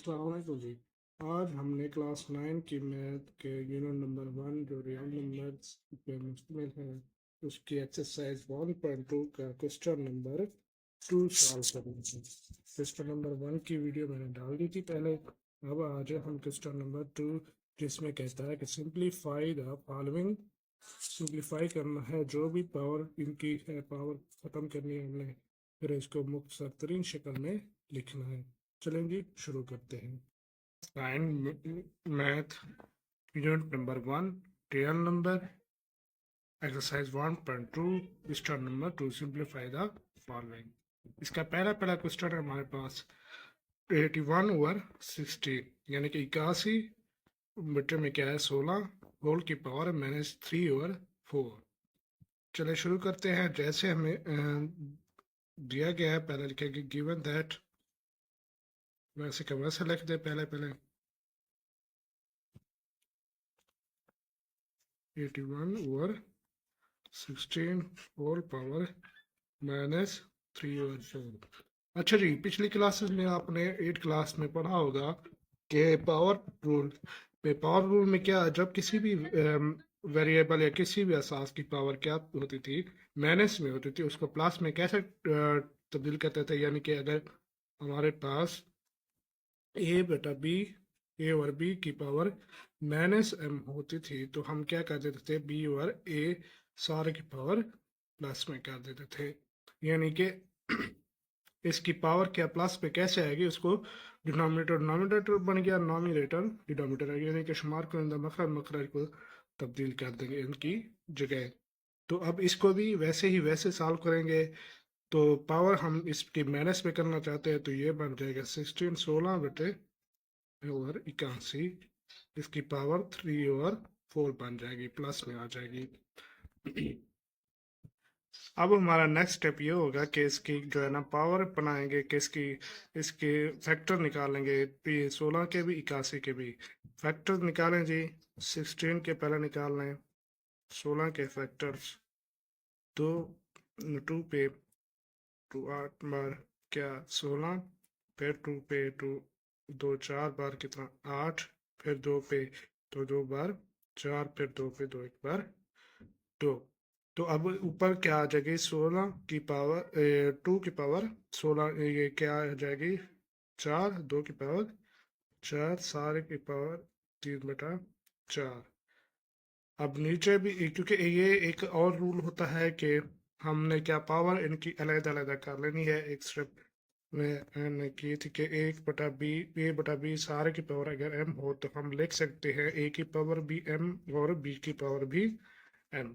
अस्सलाम वालेकुम जी। आज हमने क्लास 9 की मैथ के यूनिट नंबर 1 जो रियल नंबर्स पे मुश्तमिल है उसकी एक्सरसाइज 1.2 का क्वेश्चन नंबर 2 सॉल्व करेंगे। क्वेश्चन नंबर 1 की वीडियो मैंने डाल दी थी पहले। अब आज हम क्वेश्चन नंबर 2 जिसमें कहता है कि सिंप्लीफाई द फॉलोइंग। सिंप्लीफाई करना है, जो भी पावर इनकी है पावर ख़त्म करनी है हमने, फिर इसको मुख्तसर तरीन शक्ल में लिखना है। चलें जी, शुरू करते हैं। Find math unit number 1 real number exercise 1.2 question number 2 simplify the following. इसका पहला क्वेश्चन है हमारे पास 81 ओवर 60 यानी कि 81 बटे में क्या है 16 होल की पावर -3 ओवर 4। चलिए शुरू करते हैं। जैसे हमें दिया गया है पहले लिखेंगे गिवन दैट, वैसे का वैसे लिख दे पहले 81 ओवर 16 होल पावर -3 ओवर 4। अच्छा जी, पिछली क्लासेस में आपने 8 क्लास में पढ़ा होगा कि पावर रूल में क्या, जब किसी भी वेरिएबल या किसी भी असास की पावर क्या होती थी, माइनस में होती थी, उसको प्लस में कैसे तब्दील करते थे। यानी कि अगर हमारे पास ए बटा बी, ए और बी की पावर -m होती थी तो हम क्या कर देते थे, बी और ए सारे की पावर प्लस में कर देते थे। यानी कि इसकी पावर क्या प्लस पे कैसे आएगी, उसको डिनोमिनेटर डिनोमिनेटर बन गया, नॉमिनेटर डिनोमिनेटर आएगी, यानी कि शुमार कुनिंदा मखरज मखरज को तब्दील कर देंगे इनकी जगह। तो अब इसको भी वैसे ही वैसे सॉल्व करेंगे। तो पावर हम इसकी माइनस में करना चाहते हैं, तो ये बन जाएगा 16 बटे ओवर 81, इसकी पावर 3 ओवर 4 बन जाएगी, प्लस में आ जाएगी। अब हमारा नेक्स्ट स्टेप ये होगा कि इसकी जो है ना पावर बनाएंगे कि इसके फैक्टर निकालेंगे, 16 के भी 81 के भी फैक्टर निकालें जी। 16 के पहले निकाल लें 16 के फैक्टर्स। तो 2 पे 2 8 बार क्या 16, फिर 2 पे 2 2 4 बार कितना 8, फिर 2 पे तो 2 बार 4, फिर 2 पे 2 एक बार 2। तो अब ऊपर क्या आ जाएगी 16 की पावर 2 की पावर 16, ये क्या आ जाएगी 4, 2 की पावर 4, सारे की पावर 3/4। अब नीचे भी क्योंकि ये एक और रूल होता है कि हमने क्या पावर इनकी अलग-अलग कर लेनी है। एक स्टेप में मैंने की थी कि 1/b a बटा b सारे की पावर अगर m हो तो हम लिख सकते हैं a की पावर भी m और b की पावर भी m।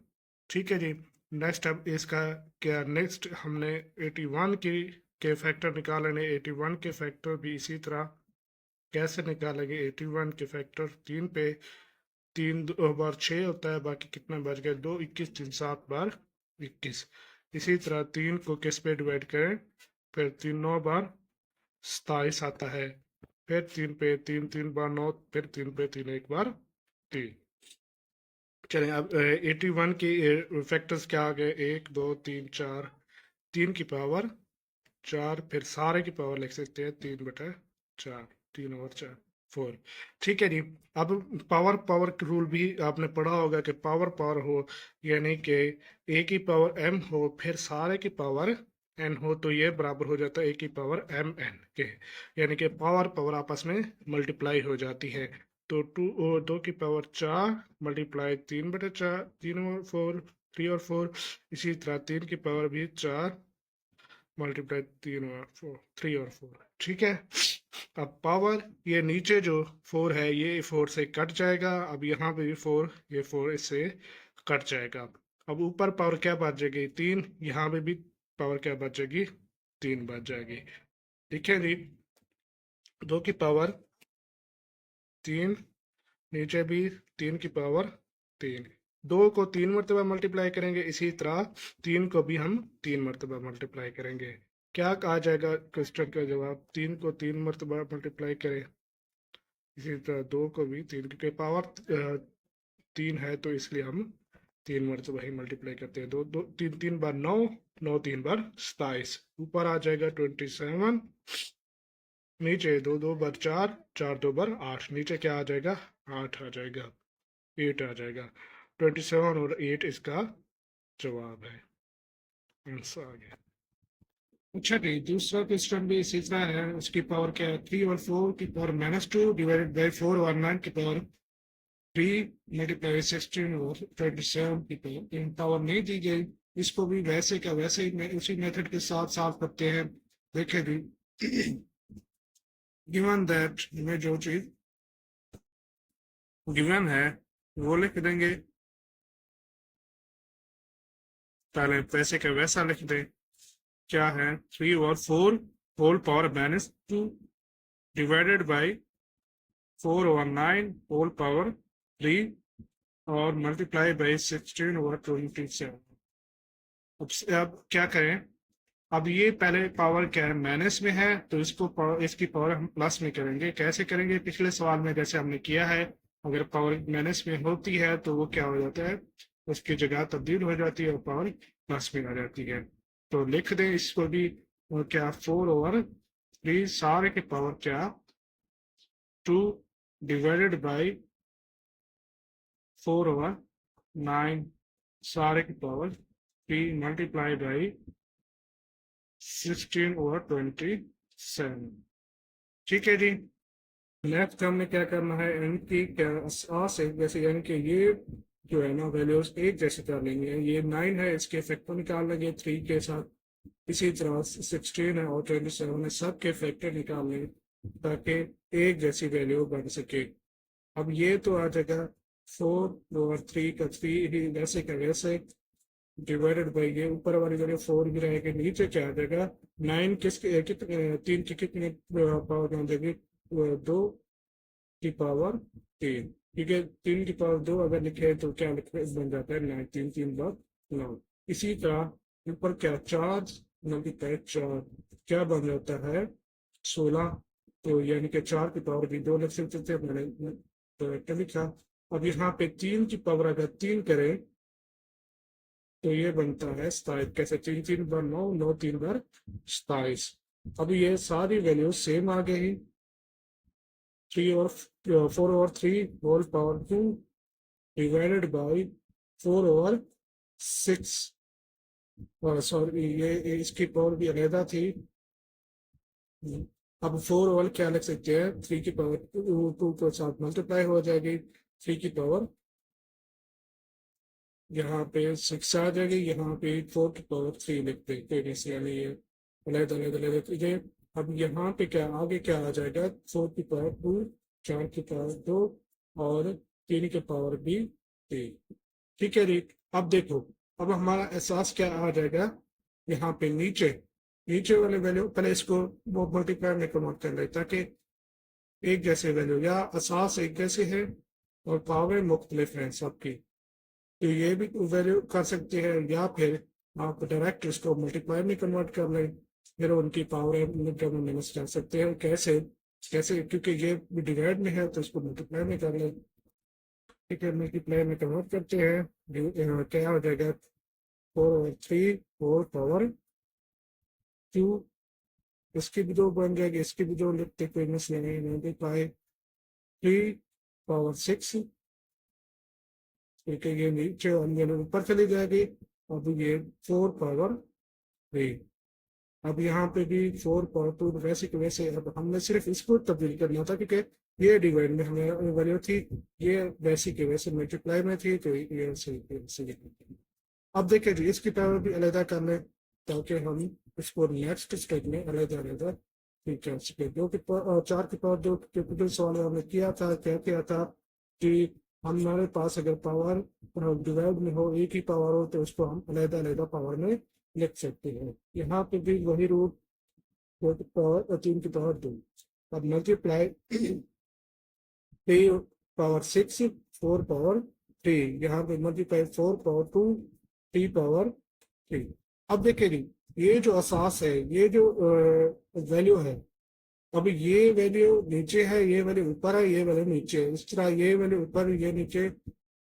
ठीक है जी। नेक्स्ट अब इसका क्या, नेक्स्ट हमने 81 की के फैक्टर निकाले ने। 81 के फैक्टर भी इसी तरह कैसे निकालेंगे। 81 के फैक्टर 3 पे 3 2 बार 6 होता है, बाकी कितना बच गया 2, 21 3 7 बार 21। इसी तरह 3 को किस पे डिवाइड करें, फिर 3 9 बार 27 आता है, फिर 3 पे 3 3 बार 9, फिर 3 पे 3 एक बार 3। चलें अब 81 की फैक्टर्स क्या आ गए, 1 2 3 4, 3 की पावर 4, फिर सारे की पावर लिख सकते हैं 3/4, 3 ओवर 4 4। ठीक है जी। अब पावर पावर रूल भी आपने पढ़ा होगा कि पावर पावर हो, यानी कि ए की पावर m हो फिर सारे की पावर n हो, तो ये बराबर हो जाता है ए की पावर mn के, यानी कि पावर पावर आपस में मल्टीप्लाई हो जाती है। तो 2 की पावर 4 मल्टीप्लाई 3/4, 3 और 4, 3 और 4। इसी तरह 3 की पावर भी 4 मल्टीप्लाई 3 और 4, 3 और 4। ठीक है। अब पावर ये नीचे जो 4 है ये 4 से कट जाएगा, अब यहाँ पे भी 4, ये 4 इससे कट जाएगा। अब ऊपर पावर क्या बच जाएगी 3, यहाँ पे भी पावर क्या बच जाएगी 3 बच जाएगी। ठीक है जी। 2 की पावर 3, नीचे भी 3 की पावर 3। 2 को 3 मरतबा मल्टीप्लाई करेंगे, इसी तरह 3 को भी हम 3 मरतबा मल्टीप्लाई करेंगे। क्या आ जाएगा क्वेश्चन का जवाब, 3 को 3 मरतबा मल्टीप्लाई करें, इसी तरह 2 को भी 3, क्योंकि पावर 3 है तो इसलिए हम 3 मरतबा ही मल्टीप्लाई करते हैं। 2 2 3 3 बार 9, 9 3 बार 27, ऊपर आ जाएगा 27 नीचे 2 2 bar 4, 4 2 bar 8, नीचे क्या आ जाएगा? 8 आ जाएगा, 8 आ जाएगा। 27 और 8 इसका जवाब है, आंसर आ गया। अच्छा जी, दूसरा क्वेश्चन भी इसी तरह है। उसकी पावर क्या है? 3/4 की पावर -2 डिवाइडेड बाई 4/9 की पावर 3 मल्टीप्लाई 16 और 27 की पावर। इन पावर नहीं दी गई, इसको भी वैसे का वैसे ही उसी मेथड के साथ सॉल्व करते हैं। देखें भी, गिवन दैट, हमें जो चीज गिवन है वो लिख देंगे, पहले वैसे का वैसा लिख दें। क्या है? 3/4 whole power -2 divided by 4/9 whole power 3 और मल्टीप्लाई बाई 16/27। अब क्या करें? अब ये पहले पावर क्या है? माइनस में है, तो इसकी पावर हम प्लस में करेंगे। कैसे करेंगे? पिछले सवाल में जैसे हमने किया है, अगर पावर माइनस में होती है तो वो क्या हो जाता है, उसकी जगह तब्दील हो जाती है और पावर प्लस में आ जाती है। तो लिख दें इसको भी, क्या 4/3 सारे के पावर क्या 2 डिवाइडेड बाई 4/9 सारे की पावर 3 मल्टीप्लाई बाई 16/27। ठीक है जी। नेक्स्ट हमने क्या करना है, इनकी क्या आस है, जैसे यानी कि ये जो है ना वैल्यूज एक जैसे कर लेंगे। ये 9 है, इसके फैक्टर निकाल लेंगे 3 के साथ। इसी तरह 16 है और 27 है, सब के फैक्टर निकाल लेंगे ताकि एक जैसी वैल्यू बन सके। अब ये तो आ जाएगा 4/3 का 3 ही वैसे का वैसे डिवाइडेड बाई ये ऊपर वाली वैल्यू 4 ही रहेगी। नीचे क्या आ जाएगा? 9 किसके कितने, 3 की कितनी पावर बन जाएगी? 2 की पावर 3। ठीक है, 3 की पावर 2 अगर लिखे तो क्या लिखे बन जाता है 9, 3 3 बार 9। इसी तरह ऊपर क्या 4 मल्टीप्लाई 4 क्या बन जाता है 16। तो यानी कि 4 की पावर भी 2 लिख सकते थे, मैंने तो लिखा। अब यहाँ पे 3 की पावर अगर 3 करें तो ये बनता है 27। कैसे? 3 3 बार 9, 9 3 बार 27। अब ये सारी वैल्यू सेम आ गई। 4/3 whole power 2 divided by 4/6। Sorry, ये इसकी पावर भी अलहदा थी। अब 4 क्या लिख सकते हैं? 3 की पावर 2 के साथ मल्टीप्लाई हो जाएगी। 3 की पावर यहाँ पे 6 आ जाएगी, यहाँ पे 4 की पावर 3 लिखते हैं, यानी ये अलग अलग अलग चीजें। अब यहाँ पे क्या आगे क्या आ जाएगा? 4 की पावर 2, 4 की पावर 2 और 3 की पावर भी 3। ठीक है जी। अब देखो, अब हमारा एहसास क्या आ जाएगा? यहाँ पे नीचे नीचे वाले वैल्यू पहले इसको वो मल्टीप्लाई में कन्वर्ट कर ले ताकि एक जैसे वैल्यू, या एहसास एक जैसे है और पावर मुख्तलिफ है सबकी। तो ये भी वैल्यू कर सकते हैं, या फिर आप डायरेक्ट इसको मल्टीप्लाई में कन्वर्ट कर लें, फिर उनकी पावर माइनस कर सकते हैं। कैसे? कैसे? क्योंकि ये डिवाइड में है तो इसको मल्टीप्लाई में कर लें। ठीक है, मल्टीप्लाई में कन्वर्ट करते हैं। क्या हो जाएगा? 4/3 4 पावर 2। इसकी भी 2 बन जाएगी, इसकी भी 2 लिखते, कोई मसला नहीं। मल्टीप्लाई 3/6। ठीक है, ये नीचे ऊपर चली जाएगी। अब ये 4/3। अब यहाँ पे भी 4/2 वैसे के वैसे। अब हमने सिर्फ इसको तब्दील करना था क्योंकि ये डिवाइड में हमें वैल्यू थी, ये वैसे के वैसे मल्टीप्लाई में थी, तो ये सही। अब देखिए जी, इसकी पावर भी अलहदा कर लें ताकि हम इसको नेक्स्ट स्टेप में अलहदा अलहदा ठीक है। 4 की पावर 2 के सवाल हमने किया था, क्या किया था कि हमारे पास अगर पावर डिवाइड में हो, एक ही पावर हो, तो उसको हम अलहदा अलहदा पावर में लिख सकते हैं। यहाँ पे भी वही रूट, 4 की पावर 3 की पावर 2। अब मल्टीप्लाई 3/6 4/3, यहाँ पे मल्टीप्लाई 4/2 3/3। अब देखिए जी, ये जो असास है, ये जो वैल्यू है, अब ये वैल्यू नीचे है, ये वैल्यू ऊपर है, ये वैल्यू नीचे है। इस तरह ये वैल्यू ऊपर, ये नीचे,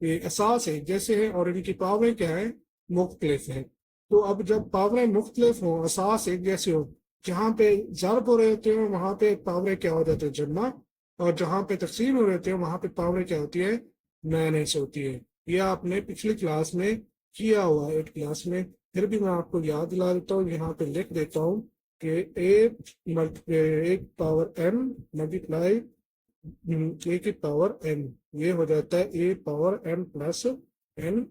ये असास है जैसे है और इनकी पावरें क्या है? मुख्तलिफ है। तो अब जब पावरें मुख्तलिफ हो, असास एक जैसे हो, जहाँ पे ज़रब हो रहे होते हैं वहां पे पावर क्या हो जाती है, जमा, और जहाँ पे तकसीम हो रहे होते हैं वहां पे पावर क्या होती है, माइनस होती है। ये आपने पिछली क्लास में किया हुआ है, एक क्लास में, फिर भी मैं आपको याद दिला देता हूँ, यहाँ पे लिख देता हूँ कि एक पावर m मल्टीप्लाई ए की पावर n, ये हो जाता है a power m plus n।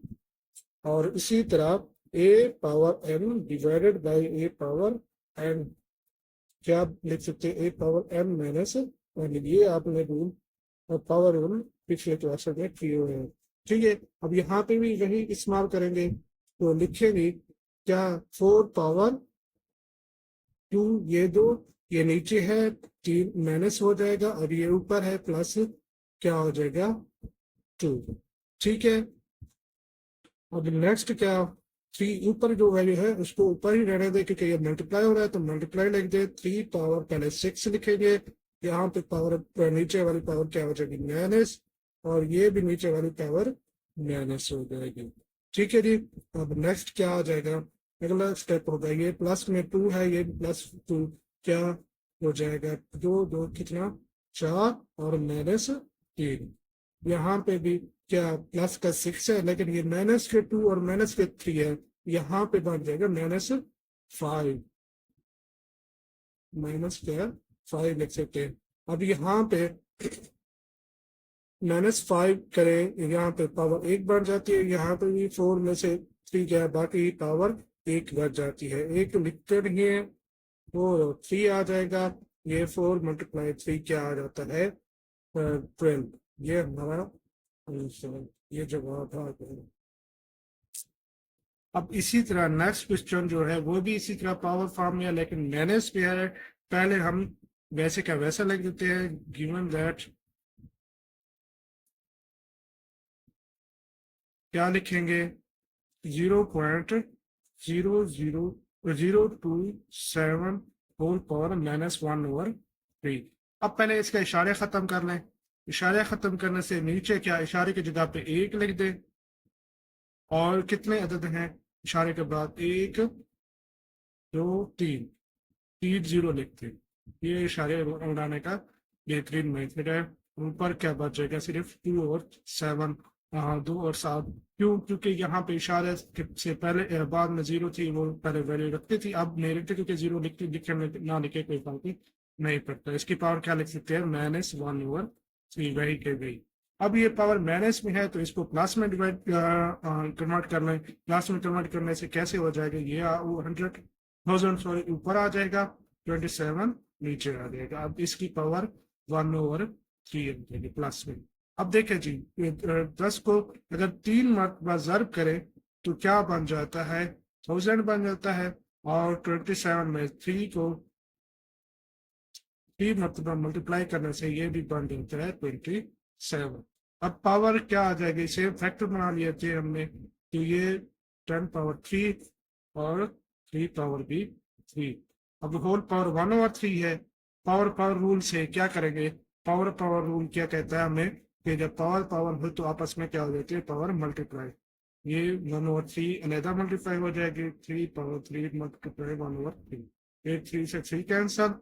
और इसी तरह a power m divided by a power n, क्या आप लिख सकते हैं, a power m minus n। ये आपने रूल और पावर रूल पिछले क्लास में किए हुए हैं। ठीक है, अब यहाँ पे भी वही इस्तेमाल करेंगे, तो लिखेंगे क्या, 4 पावर 2, ये दो, ये नीचे है, 3 माइनस हो जाएगा, और ये ऊपर है प्लस, क्या हो जाएगा, 2। ठीक है, अब नेक्स्ट क्या, 3 ऊपर जो वैल्यू है उसको ऊपर ही रहने दे, क्योंकि ये मल्टीप्लाई हो रहा है तो मल्टीप्लाई लिख दे। 3 पावर पहले 6 लिखेंगे, यहाँ पे पावर नीचे वाली पावर क्या हो जाएगी, माइनस, और ये भी नीचे वाली पावर माइनस हो जाएगी। ठीक है जी, अब नेक्स्ट क्या आ जाएगा, अगला स्टेप होगा, ये प्लस में 2 है, ये +2, क्या हो जाएगा, 2 2 कितना, 4, और -3। यहाँ पे भी क्या प्लस का 6 है, लेकिन ये -2 और -3 है, यहाँ पे बन जाएगा -5, -5 लिख सकते हैं। अब यहाँ पे -5 करें, यहाँ पे पावर 1 बढ़ जाती है, यहाँ पे भी 4 में से 3 क्या है, बाकी पावर 1 बढ़ जाती है, 1 लिखते नहीं है, 4 और 3 आ जाएगा, ये 4 × 3 क्या आ जाता है, 12। ये हमारा आंसर, ये जवाब आ गया। अब इसी तरह नेक्स्ट क्वेश्चन जो है वो भी इसी तरह पावर फॉर्म में है, लेकिन माइनस पे है। पहले हम वैसे का वैसा लिख देते हैं, गिवन दैट, क्या लिखेंगे, 0.00027 होल पावर -1/3। अब पहले इसका इशारे खत्म कर लें, इशारे खत्म करने से नीचे क्या, इशारे की जगह पे 1 लिख दें, और कितने अदद हैं इशारे के बाद, 1 2 3, 3 0 लिखते हैं। ये इशारे उड़ाने का बेहतरीन मेथड है। ऊपर क्या बच जाएगा, सिर्फ 2 और 7, हाँ 2 और 7, क्यों, क्योंकि यहाँ पे इशारे से पहले बाद में 0 थी, वो पहले वैल्यू रखती थी, अब नहीं रखते, क्योंकि 0 लिखे ना लिखे कोई फर्क नहीं पड़ता। इसकी पावर क्या लिख सकते हैं, -1/3, वही के गई। अब ये पावर माइनस में है तो इसको प्लस में डिवाइड कन्वर्ट कर लें, प्लस में कन्वर्ट करने से कैसे हो जाएगा, ये 100,000 सॉरी ऊपर आ जाएगा, 27 नीचे आ जाएगा। अब इसकी पावर 1/3 आ जाएगी प्लस में। अब देखें जी, 10 को अगर 3 मरतबा ज़र्ब करें तो क्या बन जाता है, 1000 बन जाता है, और 27 में 3 को 3 मरतबा मल्टीप्लाई करने से ये भी बन जाता है 27। अब पावर क्या आ जाएगी, सेम फैक्टर बना लिए थे हमने, तो ये 10 पावर 3 और 3 पावर भी 3। अब होल पावर 1/3 है। पावर पावर रूल से क्या करेंगे, पावर पावर रूल क्या कहता है हमें कि जब पावर पावर हो तो आपस में क्या हो जाती है, पावर मल्टीप्लाई। ये 1/3 अलहदा मल्टीप्लाई हो जाएगी, 3 पावर 3 मल्टीप्लाई 1/3, 3 से 3 कैंसल,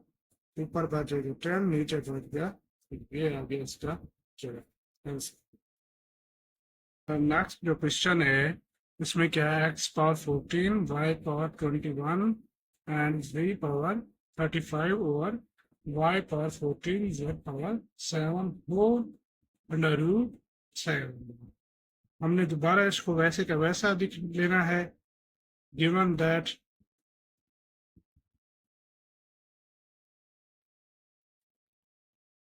ऊपर बच जाएगा 10, नीचे बच गया, ये आ गया इसका आंसर। नेक्स्ट जो क्वेश्चन है उसमें क्या है, x power 14, y power 21 and z power 35 over y power 14 z power 7 whole √7। हमने दोबारा इसको वैसे का वैसा लेना है, गिवन दैट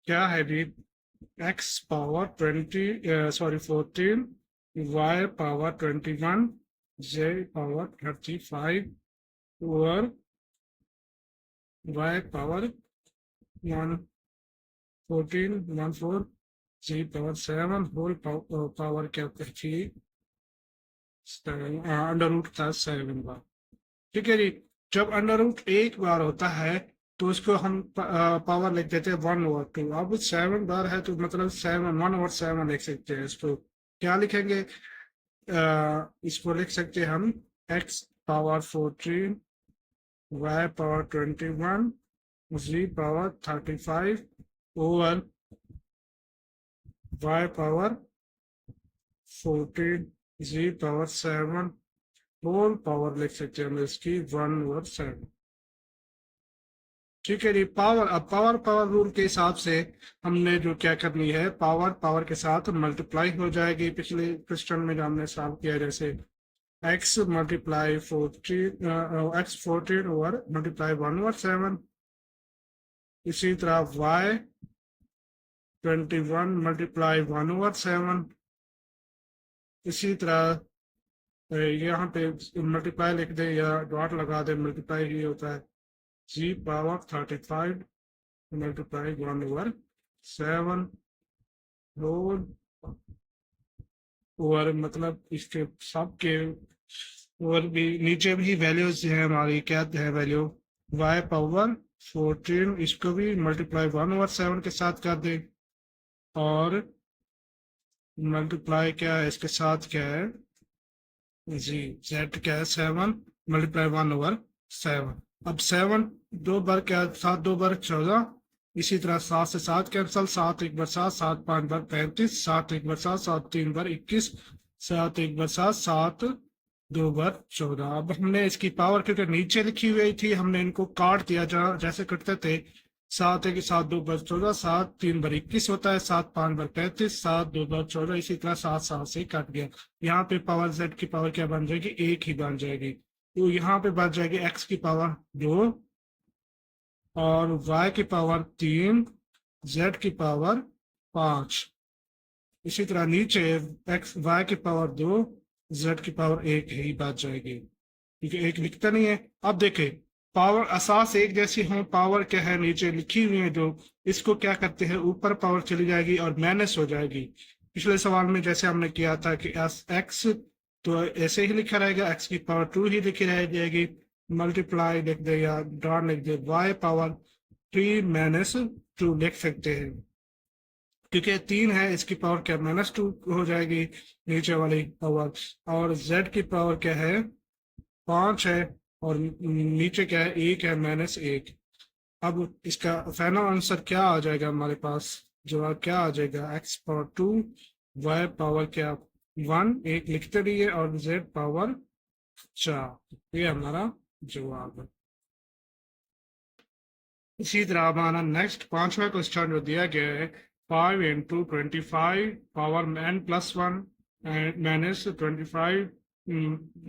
क्या है भी, x power 14, y power 21, z power 35 और y power 14 z power 7 whole power क्या थी, √7 बार। ठीक है जी, जब √ 1 बार होता है तो उसको हम पावर लिख देते हैं 1/2। अब 7 बार है तो मतलब 1/7 लिख सकते हैं। इसको क्या लिखेंगे, इसको लिख सकते हैं हम x power 14 y power 21 z power 35 over y power 14 z power 7 whole power लिख सकते हैं हम इसकी 1/7। ठीक है जी। पावर, अब पावर पावर रूल के हिसाब से हमने जो क्या करनी है, पावर पावर के साथ मल्टीप्लाई हो जाएगी। पिछले क्वेश्चन में जो हमने सॉल्व किया, जैसे x मल्टीप्लाई 14 ओवर मल्टीप्लाई 1/7, इसी तरह y 21 मल्टीप्लाई 1/7, इसी तरह यहाँ पे मल्टीप्लाई लिख दे या डॉट लगा दे, मल्टीप्लाई ही होता है। g power 35 multiply 1/7 whole over, मतलब इसके सब के और भी नीचे भी वैल्यूज है हमारी, क्या है वैल्यू y पावर 14, इसको भी मल्टीप्लाई 1/7 के साथ कर दे, और मल्टीप्लाई क्या है इसके साथ, क्या है जी z क्या है 7 मल्टीप्लाई 1/7। अब 7 दो बार क्या, 7 2 बार 14, इसी तरह 7 से 7 कैंसल, 7 1 बार 7, 7 5 बार 35, 7 1 बार 7, 7 3 बार 21, 7 1 बार 7, 7 2 बार 14। अब हमने इसकी पावर क्योंकि नीचे लिखी हुई थी, हमने इनको काट दिया जैसे करते थे। 7 1 7 2 बार 14, 7 3 बार 21 होता है, 7 5 बार 35, 7 2 बार 14, इसी तरह 7 7 से कट गया। यहाँ पे पावर z की पावर क्या बन जाएगी, 1 ही बन जाएगी। तो यहाँ पे बन जाएगी x की पावर 2 और y की पावर 3, z की पावर 5। इसी तरह नीचे x y की पावर 2, z की पावर 1 ही बच जाएगी, क्योंकि एक लिखता नहीं है। अब देखें, पावर असास एक जैसी हो, पावर क्या है नीचे लिखी हुई है जो, इसको क्या करते हैं ऊपर पावर चली जाएगी और माइनस हो जाएगी। पिछले सवाल में जैसे हमने किया था कि x तो ऐसे ही लिखा रहेगा, x की पावर 2 ही लिखी रह जाएगी, मल्टीप्लाई लिख दे या डॉट लिख दे, y पावर 3 - 2 लिख सकते हैं, क्योंकि 3 है, इसकी पावर क्या -2 हो जाएगी नीचे वाली पावर, और z की पावर क्या है 5 है, और नीचे क्या है 1 है, -1। अब इसका फाइनल आंसर क्या आ जाएगा हमारे पास, जवाब क्या आ जाएगा, x पावर 2, y पावर क्या 1, 1 लिखते रहिए, और z पावर 4, ये हमारा जवाब है। इसी तरह हमारा नेक्स्ट 5वां क्वेश्चन जो दिया गया है, 5 × 25 power n+1 -25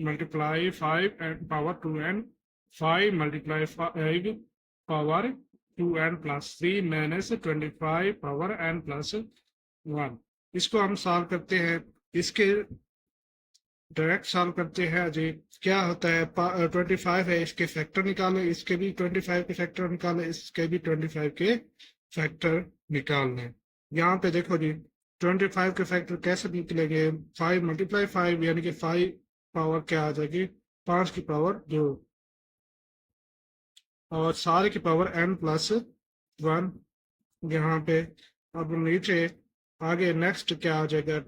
multiply 5 and power 2n, 5 multiply 5 power 2n+3 -25 power n+1। इसको हम सॉल्व करते हैं, इसके डायरेक्ट सॉल्व करते हैं जी। क्या होता है, 25 है, इसके फैक्टर निकाले, इसके भी 25 के फैक्टर निकाले, इसके भी 25 के फैक्टर निकालने। यहाँ पे देखो जी, 25 के फैक्टर कैसे निकलेंगे, 5 मल्टीप्लाई 5 यानी कि 5 पावर क्या आ जाएगी 5 की पावर 2, और सारे की पावर n+1 यहाँ पे। अब नीचे आगे नेक्स्ट क्या आ जाएगा,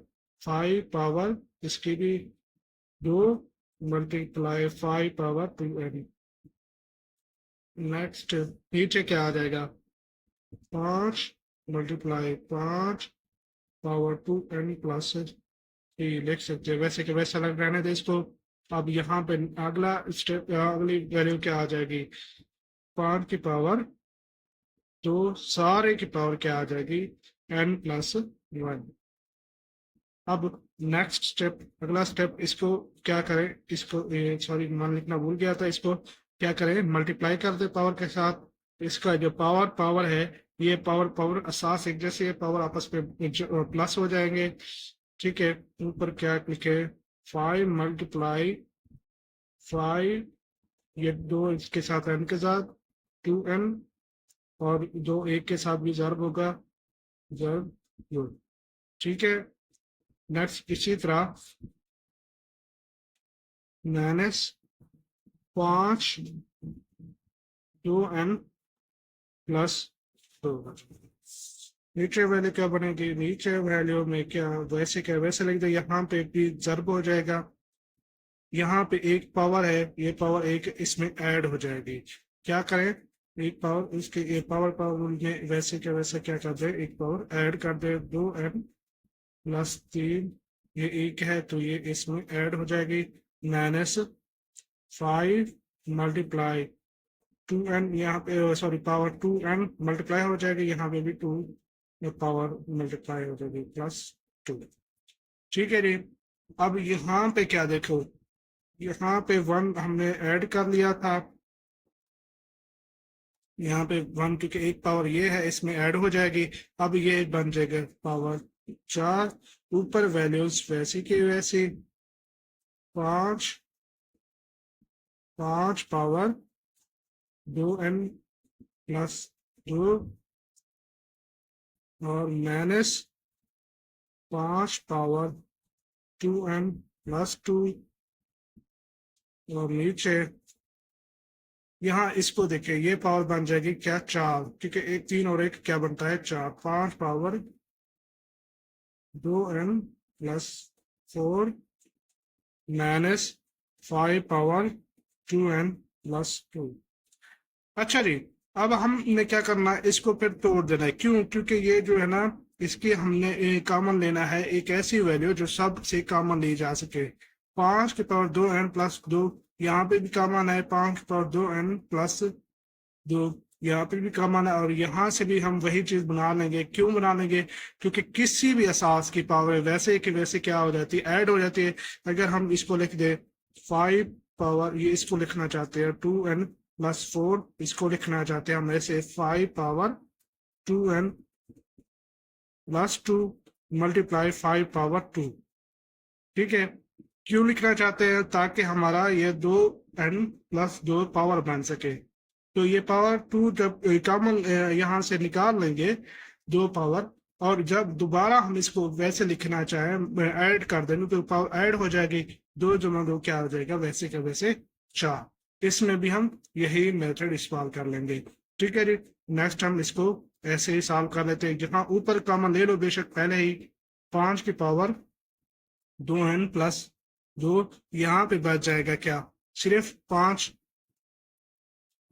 5 पावर इसकी भी 2 मल्टीप्लाई 5 पावर 2n। नेक्स्ट नीचे क्या आ जाएगा, 5 मल्टीप्लाई 5 पावर 2n+3 लिख सकते हैं, वैसे कि वैसा लग रहने दे इसको। अब यहाँ पे अगला स्टेप, अगली वैल्यू क्या आ जाएगी, 5 की पावर 2, सारे की पावर क्या आ जाएगी n+1। अब नेक्स्ट स्टेप, अगला स्टेप, इसको क्या करें, इसको सॉरी मान लिखना भूल गया था, इसको क्या करें मल्टीप्लाई कर दे पावर के साथ। इसका जो पावर पावर है, ये पावर पावर असास एक जैसे पावर आपस में प्लस हो जाएंगे। ठीक है, ऊपर क्या लिखे, 5 मल्टीप्लाई 5, ये 2 इसके साथ n के साथ 2n, और 2 1 के साथ भी जर्ब होगा, जर्ब। ठीक है, नेक्स्ट इसी तरह -5 2n+2। नीचे वैल्यू क्या बनेगी, नीचे वैल्यू में क्या वैसे क्या वैसे लिख दो, यहाँ पे भी जर्ब हो जाएगा, यहाँ पे एक पावर है, ये पावर एक इसमें ऐड हो जाएगी। क्या करें, एक पावर इसके एक पावर पावर में वैसे के वैसे क्या कर दे, एक पावर ऐड कर दे, 2n+3, ये एक है तो ये इसमें ऐड हो जाएगी, -5 मल्टीप्लाई 2n, यहाँ पे सॉरी पावर 2n मल्टीप्लाई हो जाएगी, यहाँ पे भी 2 पावर मल्टीप्लाई हो जाएगी +2। ठीक है जी। अब यहाँ पे क्या देखो, यहाँ पे 1 हमने ऐड कर लिया था, यहाँ पे 1 क्योंकि एक पावर ये है इसमें ऐड हो जाएगी। अब ये बन जाएगा पावर 4, ऊपर वैल्यूज वैसी की वैसी, 5 पावर 2n+2 और -5 पावर 2n+2 और नीचे यहाँ इसको देखिए, ये पावर बन जाएगी क्या 4, क्योंकि एक 3 और एक क्या बनता है 4, 5 पावर 2n+4 -5 पावर 2n+2। अच्छा जी, अब हमने क्या करना है, इसको फिर तोड़ देना है। क्यों? क्योंकि ये जो है ना, इसकी हमने कॉमन लेना है एक ऐसी वैल्यू जो सबसे कॉमन ली जा सके। 5 की पावर 2n+2, यहाँ पे भी कॉमन है 5 की पावर 2n+2, यहाँ पे भी कॉमन है, और यहाँ से भी हम वही चीज बना लेंगे। क्यों बना लेंगे? क्योंकि किसी भी असास की पावर वैसे कि वैसे क्या हो जाती है, ऐड हो जाती है। अगर हम इसको लिख दे 5 पावर, ये इसको लिखना चाहते हैं 2n+4, इसको लिखना चाहते हैं हम ऐसे 5 पावर 2n+2 मल्टीप्लाई 5 पावर 2। ठीक है, क्यों लिखना चाहते हैं? ताकि हमारा ये 2n+2 पावर बन सके। तो ये पावर 2 जब कॉमन यहाँ से निकाल लेंगे 2 पावर, और जब दोबारा हम इसको वैसे लिखना चाहें ऐड कर देंगे तो पावर ऐड हो जाएगी, 2 × 2 क्या हो जाएगा, वैसे का वैसे 4। इसमें भी हम यही मेथड इस्तेमाल कर लेंगे। ठीक है जी, नेक्स्ट हम इसको ऐसे ही सॉल्व कर लेते हैं। जहां ऊपर कॉमन ले लो बेशक पहले ही, 5 की पावर 2n+2, यहाँ पे बच जाएगा क्या, सिर्फ 5,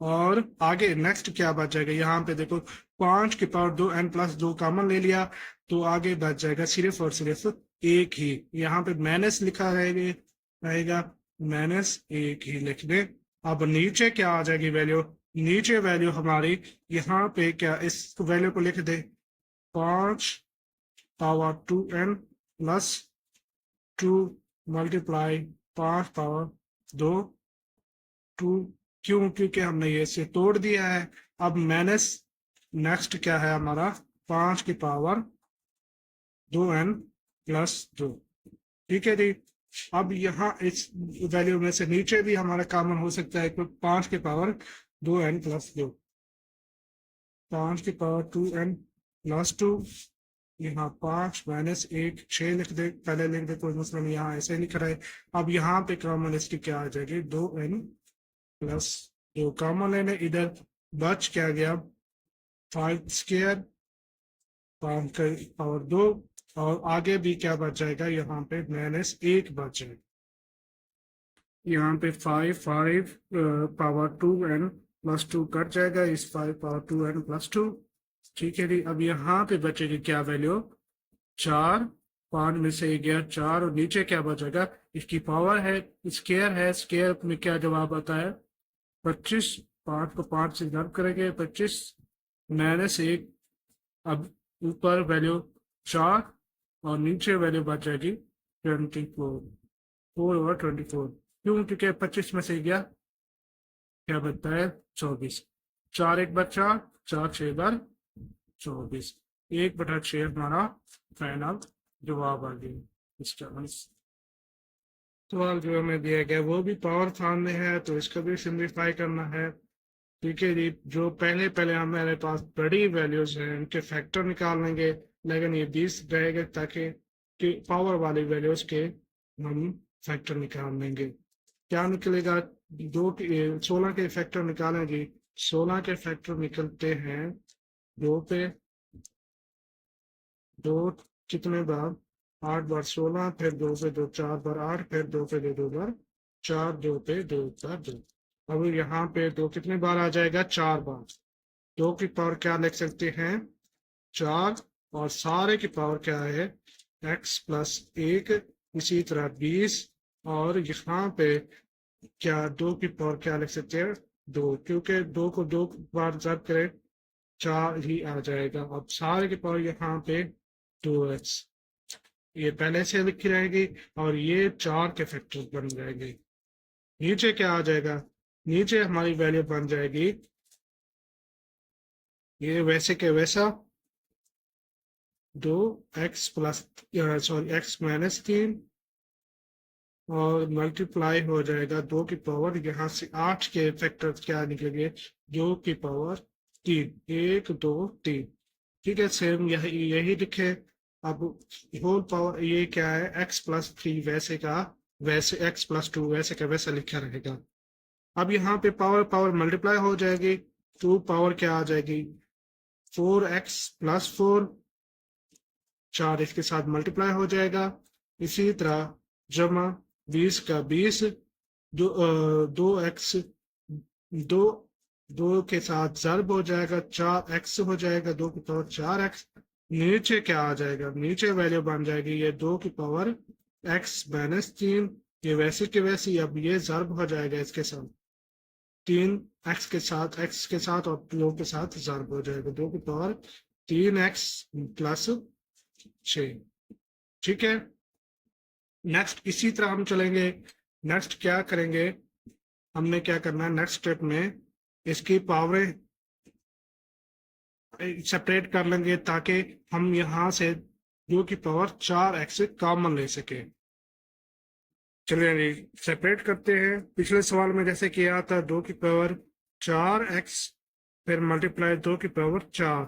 और आगे नेक्स्ट क्या बच जाएगा, यहाँ पे देखो 5 की पावर 2n+2 कॉमन ले लिया, तो आगे बच जाएगा सिर्फ और सिर्फ एक ही, यहाँ पे माइनस लिखा रहेगा, -1 ही लिख दे। अब नीचे क्या आ जाएगी वैल्यू, नीचे वैल्यू हमारी यहाँ पे क्या, इस वैल्यू को लिख दे 5 पावर 2n+2 मल्टीप्लाई 5 पावर 2 क्यों? क्योंकि हमने ये से तोड़ दिया है। अब माइनस नेक्स्ट क्या है हमारा, 5 की पावर 2n+2। ठीक है जी। अब यहाँ इस वैल्यू में से नीचे भी हमारा कॉमन हो सकता है, तो 5 की पावर 2n+2, 5 की पावर 2n+2, यहाँ 5 -1 6 लिख दे, पहले लिख दे, कोई मसला नहीं, यहाँ ऐसे लिख रहा है। अब यहाँ पे कॉमन इसकी क्या आ जाएगी, 2n+2 कॉमन लेने, इधर बच क्या गया 5 स्क्वायर, 5 का पावर 2, और आगे भी क्या बच जाएगा, यहाँ पे -1 बच जाएगा। यहाँ पे 5 पावर 2n+2 कट जाएगा, इस 5 पावर 2n+2। ठीक है जी। अब यहाँ पे बचेगी क्या वैल्यू, 4, 5 में से गया 4, और नीचे क्या बचेगा, इसकी पावर है, स्क्वायर है, स्क्वायर में क्या जवाब आता है 25, 5 को 5 से गुणा करेंगे 25 -1। अब ऊपर वैल्यू 4 और नीचे वैल्यू बच जाएगी 24, 4 और 24। क्यों? क्योंकि 25 में से गया क्या बनता है 24, 4 1 बार 4, 4 6 बार 24, 1/6 हमारा फाइनल जवाब आ गया। इस सवाल जो हमें दिया गया वो भी पावर फॉर्म में है, तो इसको भी सिंप्लीफाई करना है। ठीक है जी, जो पहले पहले हमारे पास बड़ी वैल्यूज हैं उनके फैक्टर निकाल लेंगे, लेकिन ये 20 रहेगा ताकि कि पावर वाली वैल्यूज के हम फैक्टर निकाल लेंगे। क्या निकलेगा, 16 के फैक्टर निकालेंगे, 16 के फैक्टर निकलते हैं 2 पे 2 कितने बार, 8 बार 16, फिर 2 पे 2 4 बार 8, फिर 2 पे 2 2 बार 4 2 पे 2 का 2। अब यहाँ पे 2 कितने बार आ जाएगा? 4 बार। 2 की पावर क्या लिख सकते हैं? 4। और सारे की पावर क्या है? x plus 1। इसी तरह 20। और यहाँ पे क्या 2 की पावर क्या लिख सकते हैं? 2, क्योंकि 2 को 2 बार जब करें 4 ही आ जाएगा। अब सारे की पावर यहाँ पे 2x, ये पहले से लिखी रहेगी और ये 4 के फैक्टर बन जाएंगे। नीचे क्या आ जाएगा? नीचे हमारी वैल्यू बन जाएगी ये वैसे के वैसा 2x plus sorry x minus 3 और मल्टीप्लाई हो जाएगा 2 की पावर यहाँ से 8 के फैक्टर क्या निकलेंगे? 2 की पावर 3, 1 2 3। ठीक है, सेम यही यही लिखे। अब होल पावर ये क्या है? x प्लस 3 वैसे का वैसे, x प्लस 2 वैसे का वैसा लिखा रहेगा। अब यहाँ पे पावर पावर मल्टीप्लाई हो जाएगी। 2 पावर क्या आ जाएगी? 4x प्लस 4, 4 इसके साथ मल्टीप्लाई हो जाएगा। इसी तरह जमा 20 का 20, दो एक्स, दो दो के साथ ज़र्ब हो जाएगा, 4x हो जाएगा, 2 की पावर 4x। नीचे क्या आ जाएगा? नीचे वैल्यू बन जाएगी ये 2 की पावर x माइनस 3। ये वैसे के वैसे अब ये ज़र्ब हो जाएगा इसके साथ, 3x के साथ, x के साथ और 2 के साथ ज़र्ब हो जाएगा, 2 की पावर 3x प्लस 6। ठीक है, नेक्स्ट इसी तरह हम चलेंगे। नेक्स्ट क्या करेंगे? हमने क्या करना है नेक्स्ट स्टेप में? इसकी पावरें सेपरेट कर लेंगे ताकि हम यहाँ से 2 की पावर 4x कॉमन ले सके। चलिए सेपरेट करते हैं। पिछले सवाल में जैसे किया था 2 की पावर 4x फिर मल्टीप्लाई 2 की पावर 4।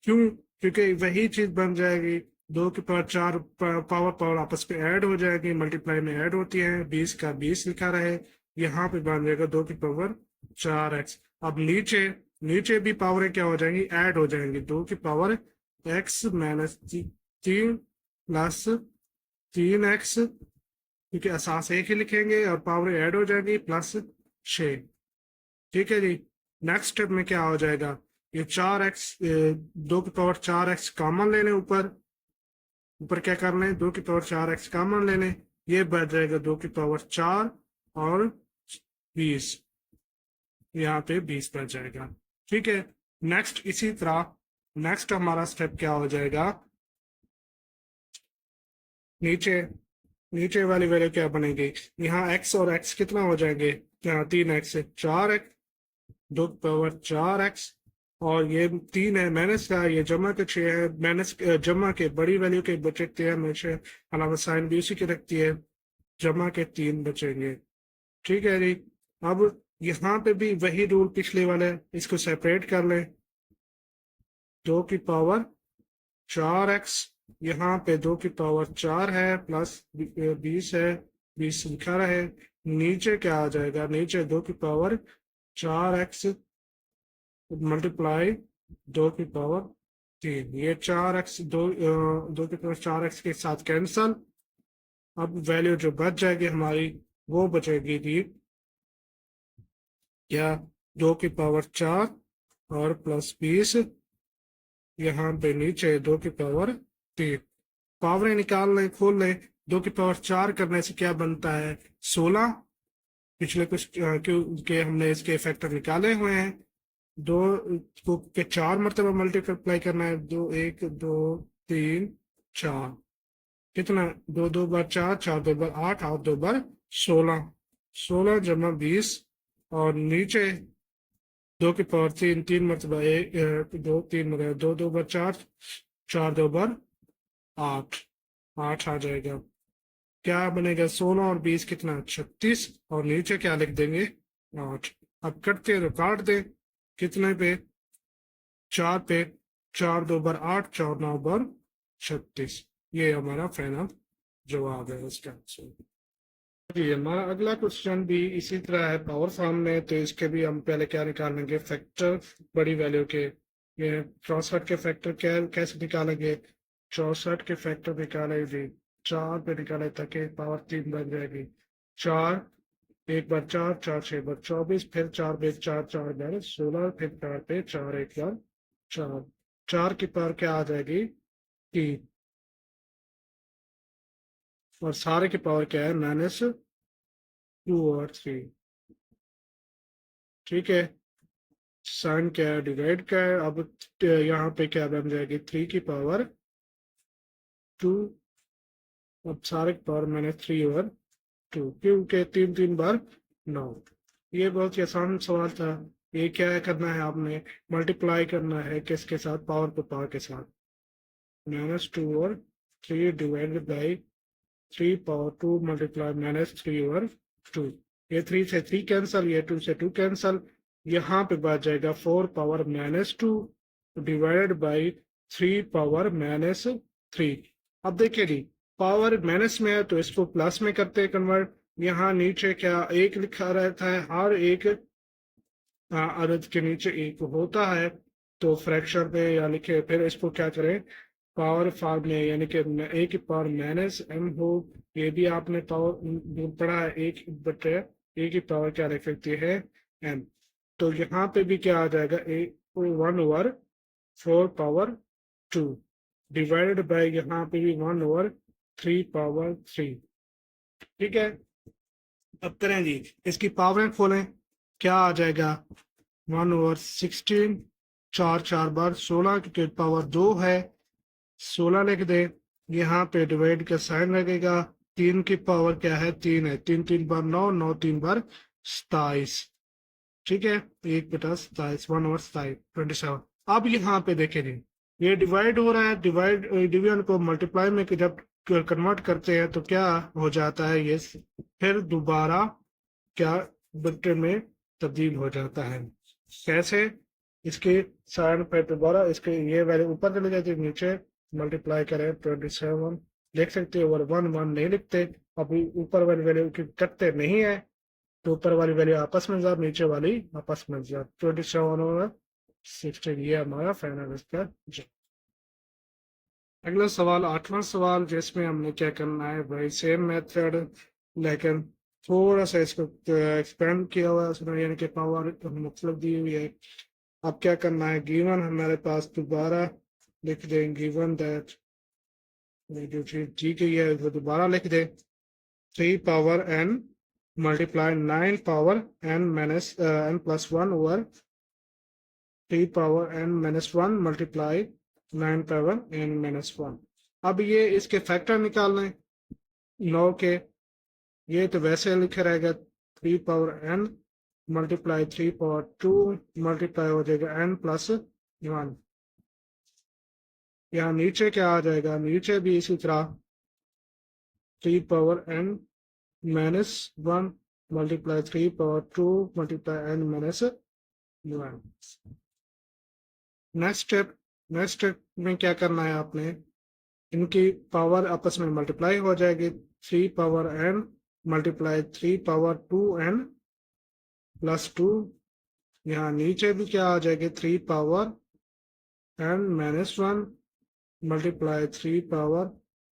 क्यों? क्योंकि वही चीज बन जाएगी। 2 की पावर 4 पावर पावर आपस में ऐड हो जाएगी, मल्टीप्लाई में ऐड होती है। 20 का 20 लिखा रहे, यहाँ पे बन जाएगा 2 की पावर 4x। अब नीचे नीचे भी पावरें क्या हो जाएंगी? ऐड हो जाएंगी। 2 की power x minus 3 plus 3x, क्योंकि असास एक ही लिखेंगे और पावर ऐड हो जाएगी प्लस 6। ठीक है जी। नेक्स्ट स्टेप में क्या हो जाएगा? ये 4x, 2 की पावर 4x कॉमन ले लें, ऊपर ऊपर क्या कर लें? 2 की पावर 4x कॉमन ले लें, ये बढ़ जाएगा 2 की पावर 4 और 20, यहाँ पे 20 बढ़ जाएगा। ठीक है, नेक्स्ट इसी तरह नेक्स्ट हमारा स्टेप क्या हो जाएगा? नीचे नीचे वाली वैल्यू क्या बनेगी? यहाँ x और x कितना हो जाएंगे? 3x से 4x, 2 पावर 4x और ये 3 है माइनस का, ये जमा के 6 है। माइनस जमा के बड़ी वैल्यू के बचते हैं हमेशा, अलावा साइन भी उसी की रखती है। जमा के 3 बचेंगे। ठीक है जी। अब यहाँ पे भी वही रूल पिछले वाले, इसको सेपरेट कर लें। 2 की पावर 4x, यहाँ पे 2 की पावर 4 है प्लस 20 है, 20 लिखा रहे। नीचे क्या आ जाएगा? नीचे 2 की पावर 4x मल्टीप्लाई 2 की पावर 3, ये 4x 2 की पावर 4x के साथ कैंसल। अब वैल्यू जो बच जाएगी हमारी वो बचेगी थी क्या? 2 की पावर 4 और प्लस 20, यहाँ पे नीचे 2 की पावर 3। पावरें निकाल लें, खोल लें। 2 की पावर 4 करने से क्या बनता है? 16। पिछले कुछ क्योंकि हमने इसके फैक्टर निकाले हुए हैं। 2 को के 4 मरतबा मल्टीप्लाई करना है। 2 1 2 3 4, कितना? 2 2 बार 4, 4 2 बार 8, 8 2 बार 16, 16 जमा 20 और नीचे 2 की पावर 3, 3 मरतबा 1 2 3 मरतबा 2 2 बार 4, 4 2 बार 8, 8 आ जाएगा। क्या बनेगा? 16 और 20 कितना? 36 और नीचे क्या लिख देंगे? 8। अब करते हैं तो काट दें। कितने पे? 4 पे। 4 2 बार 8, 4 9 बार 36। ये हमारा फाइनल जवाब है इसका आंसर। जी, हमारा अगला क्वेश्चन भी इसी तरह है पावर फॉर्म में, तो इसके भी हम पहले क्या निकालेंगे? फैक्टर बड़ी वैल्यू के। ये 64 के फैक्टर कैसे निकालेंगे? 64 के फैक्टर निकाले जी 4 पे निकाले ताकि पावर 3 बन जाएगी। 4 एक बार 4, 4 6 बार 24, फिर 4 पे 4 4 बार 16, फिर 4 पे 4 एक बार 4, 4 की पावर क्या आ जाएगी 3, और सारे की पावर क्या है -2/3। ठीक है, साइन क्या है डिवाइड का है। अब यहाँ पे क्या बन जाएगी 3 की पावर 2, अब सारे की पावर -3/2, क्योंकि 3 3 बार 9। ये बहुत ही आसान सवाल था। ये क्या है करना है आपने, मल्टीप्लाई करना है किसके साथ, पावर को पावर के साथ, -2/3 डिवाइडेड बाई 3 पावर 2 मल्टीप्लाई -3/2। ये 3 से 3 कैंसल, ये 2 से 2 कैंसल, यहाँ पे बच जाएगा 4 पावर -2 डिवाइडेड बाई 3 पावर -3। अब देखिए जी, पावर माइनस में है तो इसको प्लस में करते हैं कन्वर्ट। यहाँ नीचे क्या एक लिखा रहता है, हर एक अदद के नीचे एक होता है, तो फ्रैक्शन पे या लिखे, फिर इसको क्या करें पावर फॉर्म में, यानी कि ए की पावर -m हो। ये भी आपने पावर पढ़ा है, एक बटे ए की पावर क्या लिख सकती है m। तो यहाँ पे भी क्या आ जाएगा 1/4 पावर 2 डिवाइडेड बाय यहाँ पे भी 1/3 पावर 3। ठीक है, अब करें जी, इसकी पावरें खोलें, क्या आ जाएगा 1/16, 4 4 बार 16 की पावर 2 है, 16 लिख दे, यहाँ पे डिवाइड का साइन लगेगा, 3 की पावर क्या है 3 है, 3 3 बार 9, 9 3 बार 27। ठीक है, 1/27, 1/27। अब यहाँ पे देखे जी, ये डिवाइड हो रहा है, डिवीजन को मल्टीप्लाई में जब कन्वर्ट करते हैं तो क्या हो जाता है, ये फिर दोबारा क्या बट्टे में तब्दील हो जाता है। कैसे, इसके साइन पे दोबारा इसके ये वैल्यू ऊपर चले जाती है, नीचे मल्टीप्लाई करें 27 लिख सकते हैं, और 1 1 नहीं लिखते, अभी ऊपर वाली वैल्यू कटते नहीं है, तो ऊपर वाली वैल्यू आपस में जार, नीचे वाली आपस में जार, 27 और 16, ये हमारा फाइनल इसका जवाब। अगला सवाल 8वां सवाल, जिसमें हमने क्या करना है भाई सेम मेथड, लेकिन थोड़ा सा इसको एक्सपेंड किया हुआ है उसमें, यानी कि पावर मतलब दी हुई है। अब क्या करना है, गिवन हमारे पास दोबारा लिख दें, गिवन दैट जो चीज दी गई है वो दोबारा लिख दे, 3 power n multiply 9 power n+1 over 3 power n-1 multiply 9 power n-1। अब ये इसके फैक्टर निकालने 9 के, ये तो वैसे लिखा रहेगा 3 power n multiply 3 power 2 multiply हो जाएगा n+1। यहाँ नीचे क्या आ जाएगा, नीचे भी इसी तरह 3 power n-1 multiply 3 power 2 multiply n-1। Next step में क्या करना है आपने, इनकी पावर आपस में मल्टीप्लाई हो जाएगी, 3 power n multiply 3 power 2n+2। यहाँ नीचे भी क्या आ जाएगी 3 power n-1 multiply 3 power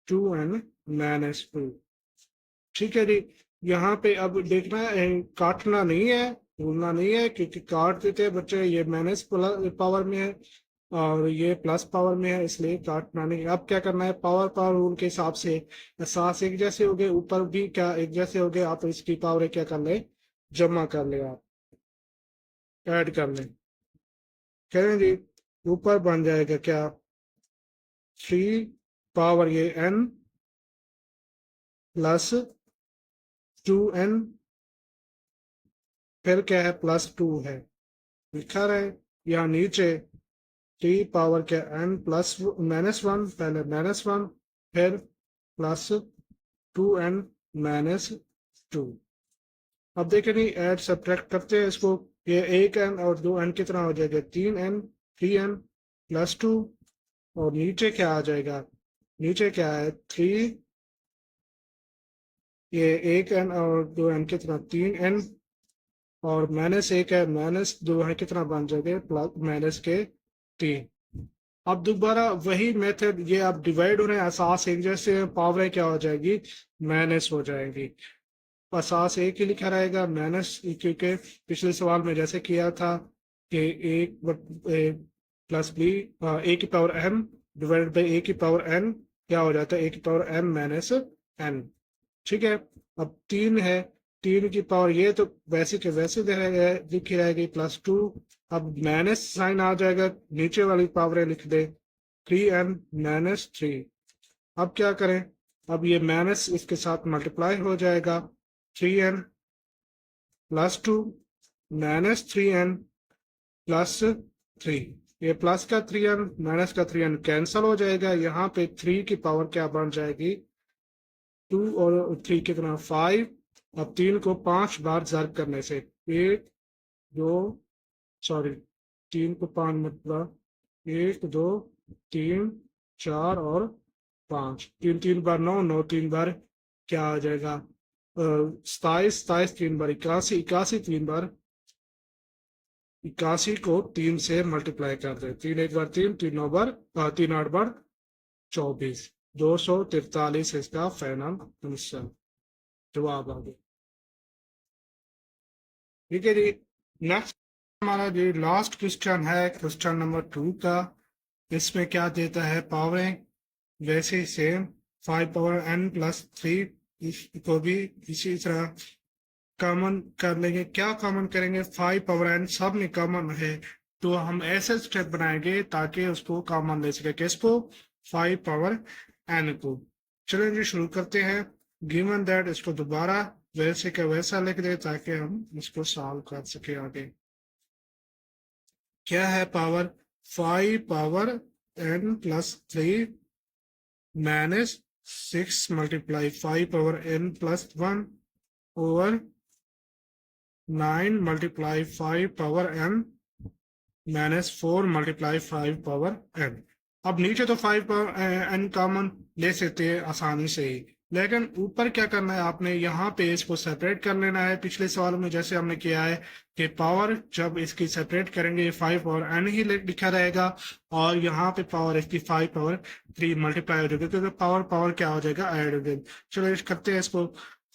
2n-2। ठीक है जी, यहाँ पे अब देखना है, काटना नहीं है, भूलना नहीं है, क्योंकि काट देते हैं बच्चे, ये माइनस पावर में है और ये प्लस पावर में है, इसलिए काटना नहीं। अब क्या करना है, पावर पावर रूल के हिसाब से सास एक जैसे हो गए, ऊपर भी क्या एक जैसे हो गए, आप इसकी पावर क्या कर ले, जमा कर ले, आप ऐड कर ले, करें जी। ऊपर बन जाएगा क्या 3 पावर ये n +2n, फिर क्या है +2 है लिखा रहे, यहाँ नीचे 3 पावर के n+-1, पहले -1 फिर +2n-2। अब देखें नहीं, ऐड सब्ट्रैक्ट करते हैं इसको, ये 1n और 2n कितना हो जाएगा 3n, 3n+2, और नीचे क्या आ जाएगा, नीचे क्या है 3, ये 1n और 2n कितना 3n, और -1 है, -2 है, कितना बन जाएगा +-3। अब दोबारा वही मेथड, ये आप डिवाइड हो रहे हैं, एहसास एक जैसे पावर क्या हो जाएगी माइनस हो जाएगी। पास एक ही लिखा रहेगा माइनस, क्योंकि पिछले सवाल में जैसे किया था कि एक प्लस बी ए की पावर एम डिवाइडेड बाई ए की पावर एन क्या हो जाता है, ए की पावर एम माइनस एन। ठीक है, अब 3 है, 3 की पावर ये तो वैसे के वैसे लिखी रहेगी +2। अब माइनस साइन आ जाएगा, नीचे वाली पावरें लिख दे 3n माइनस 3। अब क्या करें, अब ये माइनस इसके साथ मल्टीप्लाई हो जाएगा 3n +2 माइनस 3n +3। ये प्लस का 3n माइनस का 3n कैंसल हो जाएगा, यहाँ पे 3 की पावर क्या बन जाएगी 2 और 3 कितना 5। अब 3 को 5 बार ज़र्ब करने से 1 2 सॉरी 3 को 5 मतलब 1 2 3 4 और 5, 3 3 बार 9 9 3 बार क्या आ जाएगा 27 27 3 बार 81 81 3 बार 81 को 3 से मल्टीप्लाई कर दे, 3 1 बार 3 3 9 बार 3 8 बार 24, 243 इसका फाइनल आंसर जवाब आ गया। ठीक है जी, नेक्स्ट हमारा जो लास्ट क्वेश्चन है क्वेश्चन नंबर 2 का। इसमें क्या देता है पावरें वैसे ही सेम 5 पावर n +3 इसको भी इसी तरह कॉमन कर लेंगे। क्या कॉमन करेंगे, 5 पावर n सब में कॉमन है तो हम ऐसे स्टेप बनाएंगे ताकि उसको कॉमन ले सके, किसको 5 पावर n को। चलिए जी शुरू करते हैं। गिवन दैट इसको दोबारा वैसे का वैसा लिख दे ताकि हम इसको सॉल्व कर सके आगे। क्या है power 5 power n +3 minus 6 multiply 5 power n +1 over 9 multiply 5 power n minus 4 multiply 5 power n। अब नीचे तो 5 पावर n कॉमन ले सकते हैं आसानी से ही, लेकिन ऊपर क्या करना है आपने यहाँ पे इसको सेपरेट कर लेना है। पिछले सवाल में जैसे हमने किया है कि पावर जब इसकी सेपरेट करेंगे 5 पावर n ही लिखा रहेगा और यहाँ पे पावर इसकी 5 पावर 3 मल्टीप्लाई हो जाएगा, क्योंकि पावर पावर क्या हो जाएगा ऐड हो जाएगा। चलो करते हैं इसको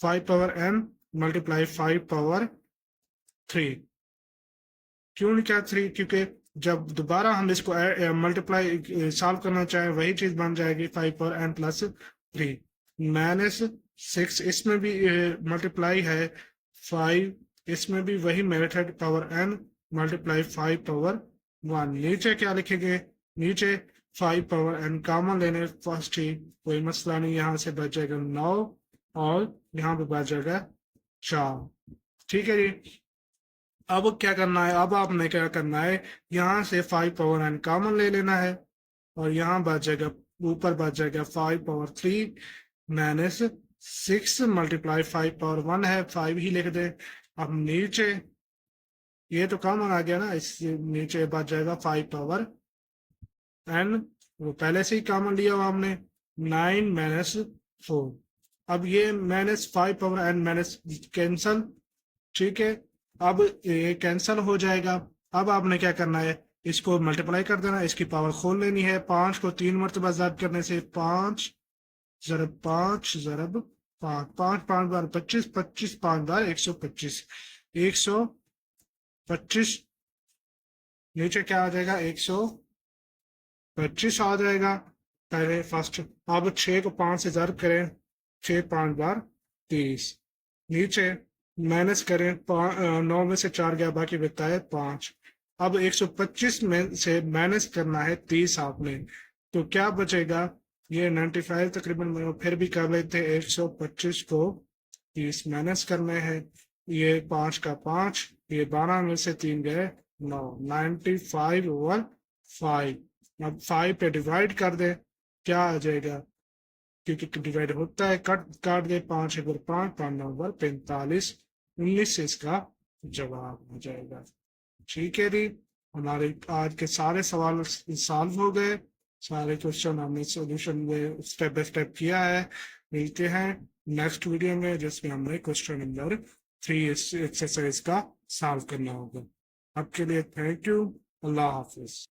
5 पावर n मल्टीप्लाई 5 पावर 3। क्यों लिखा 3, क्योंकि जब दोबारा हम इसको मल्टीप्लाई सॉल्व करना चाहें वही चीज बन जाएगी 5 पावर n +3 माइनस 6। इसमें भी मल्टीप्लाई है 5, इसमें भी वही method power n multiply 5 power 1। नीचे क्या लिखेंगे, नीचे 5 पावर n कॉमन लेने फर्स्ट ही, कोई मसला नहीं, यहाँ से बच जाएगा 9 और यहाँ पे बच जाएगा 4। ठीक है जी, अब क्या करना है, अब आपने क्या करना है, यहाँ से 5 पावर n कॉमन ले लेना है और यहाँ बच जाएगा, ऊपर बच जाएगा 5 पावर 3 माइनस 6 मल्टीप्लाई 5 पावर 1 है, 5 ही लिख दे। अब नीचे ये तो कॉमन आ गया ना, इस नीचे बच जाएगा 5 पावर n, वो पहले से ही कॉमन लिया हुआ हमने 9 माइनस 4। अब ये minus 5 power n minus cancel, ठीक है, अब ये कैंसल हो जाएगा। अब आपने क्या करना है, इसको मल्टीप्लाई कर देना, इसकी पावर खोल लेनी है। 5 को 3 मरतबा ज़ाद करने से 5 ज़रब 5 ज़रब 5, 5 5 बार 25, 25 5 बार 125, 125 नीचे क्या आ जाएगा 125 आ जाएगा पहले फर्स्ट। अब 6 को 5 से ज़रब करें, 6 5 बार 30, नीचे माइनस करें 9 में से 4 गया बाकी बचता है 5। अब 125 में से माइनस करना है 30 आपने, तो क्या बचेगा, ये 95 तकरीबन फिर भी कर लेते हैं। 125 को 30 माइनस करने हैं, ये 5 का 5, ये 12 में से 3 गए 9, 95 ओवर 5। अब 5 पे डिवाइड कर दे, क्या आ जाएगा, क्योंकि डिवाइड होता है, कट काट दे 5 1 5 5 9 45, 19 से इसका जवाब हो जाएगा। ठीक है जी, हमारे आज के सारे सवाल सॉल्व हो गए, सारे क्वेश्चन हमने सॉल्यूशन में स्टेप बाय स्टेप किया है। मिलते हैं नेक्स्ट वीडियो में जिसमें हमें क्वेश्चन नंबर 3 एक्सरसाइज का सॉल्व करना होगा। आपके लिए थैंक यू, अल्लाह हाफिज।